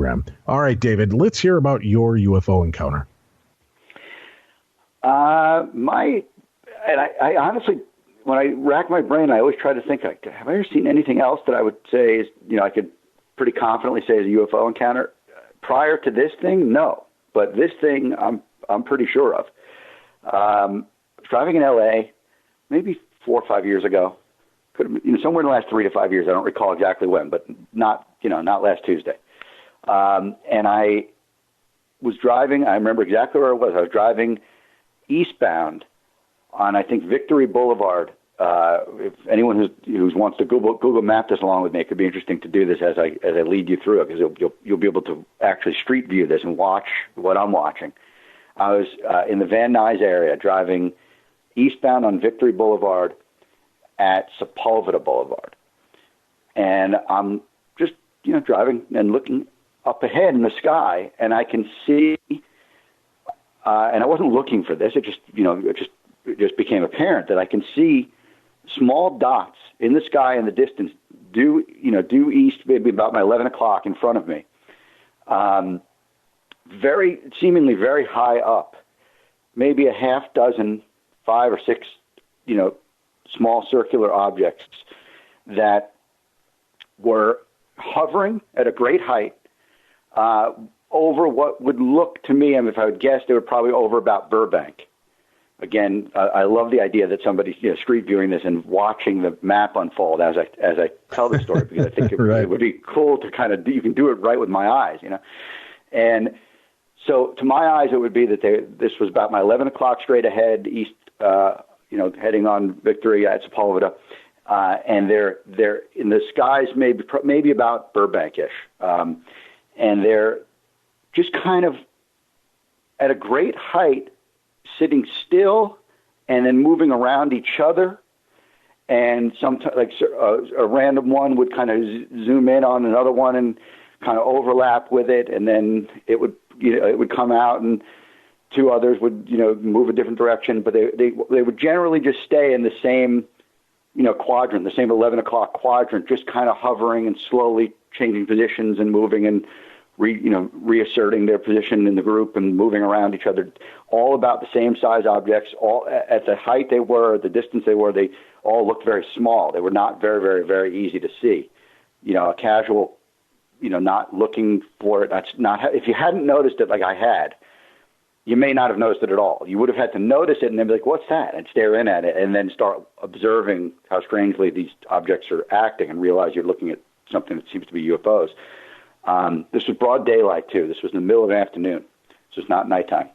program. All right, David, let's hear about your UFO encounter. I honestly, when I rack my brain, I always try to think, like, have I ever seen anything else that I would say is, I could pretty confidently say is a UFO encounter? Prior to this thing, no. But this thing, I'm pretty sure of. Driving in L.A., maybe 4 or 5 years ago, could have been, somewhere in the last 3 to 5 years. I don't recall exactly when, but not last Tuesday. And I was driving. I remember exactly where I was. I was driving eastbound on, I think, Victory Boulevard. If anyone who wants to Google map this along with me, it could be interesting to do this as I lead you through it, because you'll be able to actually street view this and watch what I'm watching. I was in the Van Nuys area, driving eastbound on Victory Boulevard at Sepulveda Boulevard, and I'm just driving and looking up ahead in the sky, and I can see. And I wasn't looking for this. It just became apparent that I can see small dots in the sky in the distance, due east, maybe about my 11 o'clock in front of me. Seemingly very high up, maybe a half dozen, 5 or 6, small circular objects that were hovering at a great height, over what would look to me, and if I would guess, they were probably over about Burbank. Again, I love the idea that somebody's street viewing this and watching the map unfold as I tell the story, because I think it would be cool to you can do it right with my eyes, And so to my eyes, it would be that this was about my 11 o'clock straight ahead east, heading on Victory at Sepulveda, and they're in the skies, maybe about Burbank-ish, and they're just kind of at a great height, sitting still and then moving around each other. And sometimes, like a random one would kind of zoom in on another one and kind of overlap with it, and then it would come out, and 2 others would move a different direction. But they would generally just stay in the same quadrant, the same 11 o'clock quadrant, just kind of hovering and slowly changing positions and moving and reasserting their position in the group and moving around each other, all about the same size objects, all at the height they were, the distance they were, they all looked very small. They were not very, very, very easy to see. A casual, not looking for it. That's not, if you hadn't noticed it like I had, you may not have noticed it at all. You would have had to notice it and then be like, what's that? And stare in at it and then start observing how strangely these objects are acting and realize you're looking at something that seems to be UFOs. This was broad daylight, too. This was in the middle of the afternoon. This was not nighttime.